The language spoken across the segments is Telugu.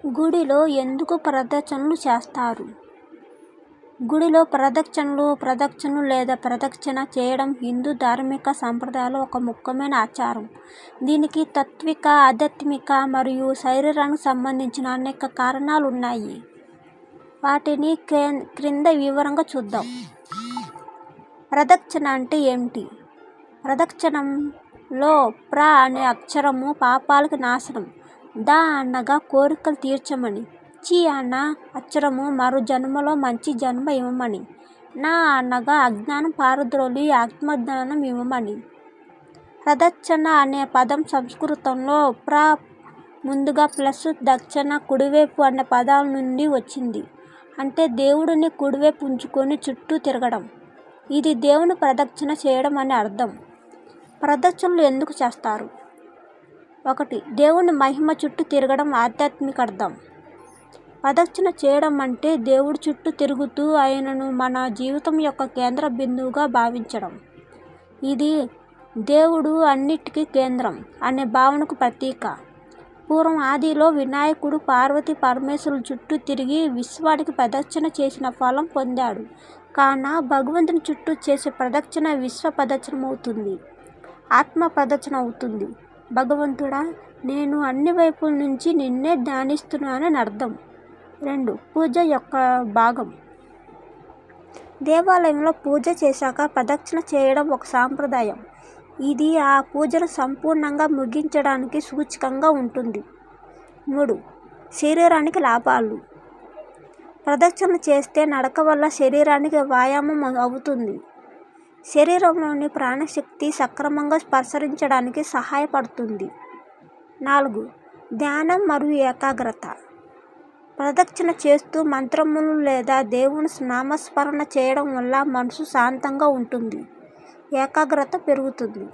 గుడిలో ఎందుకు ప్రదక్షిణలు చేస్తారు? గుడిలో ప్రదక్షిణలు లేదా ప్రదక్షిణ చేయడం హిందూ ధార్మిక సంప్రదాయాల్లో ఒక ముఖ్యమైన ఆచారం. దీనికి తాత్విక, ఆధ్యాత్మిక మరియు శారీరానికి సంబంధించిన అనేక కారణాలు ఉన్నాయి. వాటిని క్రింద వివరంగా చూద్దాం. ప్రదక్షిణ అంటే ఏమిటి? ప్రదక్షిణంలో ప్ర అనే అక్షరము పాపాలకు నాశనం, ద అనగా కోరికలు తీర్చమని, చి అన్న అక్షరము మరో జన్మలో మంచి జన్మ ఇవ్వమని, నా అనగా అజ్ఞానం పారద్రోలి ఆత్మజ్ఞానం ఇవ్వమని. ప్రదక్షిణ అనే పదం సంస్కృతంలో ప్ర ముందుగా ప్లస్ దక్షిణ కుడివైపు అనే పదాల నుండి వచ్చింది. అంటే దేవుడిని కుడివైపు ఉంచుకొని చుట్టూ తిరగడం. ఇది దేవుని ప్రదక్షిణ చేయడం అని అర్థం. ప్రదక్షిణలు ఎందుకు చేస్తారు? 1. దేవుని మహిమ చుట్టూ తిరగడం ఆధ్యాత్మిక అర్థం. ప్రదక్షిణ చేయడం అంటే దేవుడి చుట్టూ తిరుగుతూ ఆయనను మన జీవితం యొక్క కేంద్ర బిందువుగా భావించడం. ఇది దేవుడు అన్నిటికీ కేంద్రం అనే భావనకు ప్రతీక. పూర్వం ఆదిలో వినాయకుడు పార్వతీ పరమేశ్వరుల చుట్టూ తిరిగి విశ్వానికి ప్రదక్షిణ చేసిన ఫలం పొందాడు. కావున భగవంతుని చుట్టూ చేసే ప్రదక్షిణ విశ్వ ప్రదక్షిణమవుతుంది, ఆత్మ ప్రదక్షిణ అవుతుంది. భగవంతుడా, నేను అన్ని వైపుల నుంచి నిన్నే ధ్యానిస్తున్నానని అర్థం. 2. పూజ యొక్క భాగం. దేవాలయంలో పూజ చేశాక ప్రదక్షిణ చేయడం ఒక సాంప్రదాయం. ఇది ఆ పూజను సంపూర్ణంగా ముగించడానికి సూచకంగా ఉంటుంది. 3. శరీరానికి లాభాలు. ప్రదక్షిణ చేస్తే నడక వల్ల శరీరానికి వ్యాయామం అవుతుంది. శరీరంలోని ప్రాణశక్తి సక్రమంగా ప్రసరించడానికి సహాయపడుతుంది. 4. ధ్యానం మరియు ఏకాగ్రత. ప్రదక్షిణ చేస్తూ మంత్రములు లేదా దేవుని నామస్మరణ చేయడం వల్ల మనసు శాంతంగా ఉంటుంది, ఏకాగ్రత పెరుగుతుంది.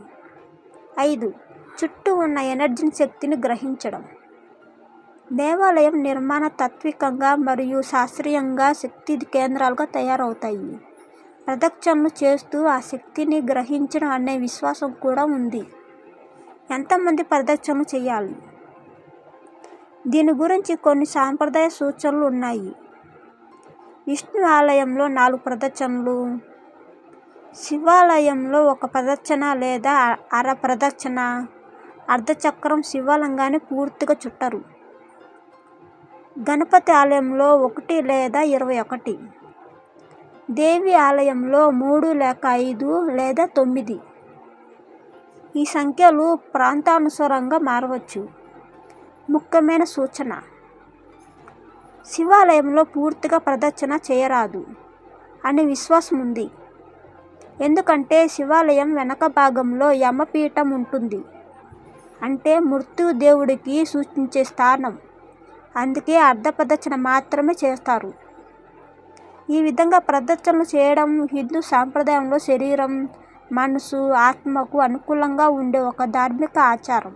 5. చుట్టూ ఉన్న ఎనర్జీ శక్తిని గ్రహించడం. దేవాలయం నిర్మాణ తాత్వికంగా మరియు శాస్త్రీయంగా శక్తి కేంద్రాలుగా తయారవుతాయి. ప్రదక్షిణలు చేస్తూ ఆ శక్తిని గ్రహించడం అనే విశ్వాసం కూడా ఉంది. ఎంతమంది ప్రదక్షిణలు చేయాలి? దీని గురించి కొన్ని సాంప్రదాయ సూచనలు ఉన్నాయి. విష్ణు ఆలయంలో 4 ప్రదక్షిణలు, శివాలయంలో 1 ప్రదక్షిణ లేదా అర ప్రదక్షిణ, అర్ధచక్రం శివలింగాన్ని పూర్తిగా చుట్టరు. గణపతి ఆలయంలో 1 లేదా 21, దేవి ఆలయంలో 3 లేక 5 లేదా 9. ఈ సంఖ్యలు ప్రాంతానుసారంగా మారవచ్చు. ముఖ్యమైన సూచన: శివాలయంలో పూర్తిగా ప్రదక్షిణ చేయరాదు అనే విశ్వాసం ఉంది. ఎందుకంటే శివాలయం వెనక భాగంలో యమపీఠం ఉంటుంది, అంటే మృత్యుదేవుడికి సూచించే స్థానం. అందుకే అర్ధ ప్రదక్షిణ మాత్రమే చేస్తారు. ఈ విధంగా ప్రదక్షిణలు చేయడం హిందూ సాంప్రదాయంలో శరీరం, మనసు, ఆత్మకు అనుకూలంగా ఉండే ఒక ధార్మిక ఆచారం.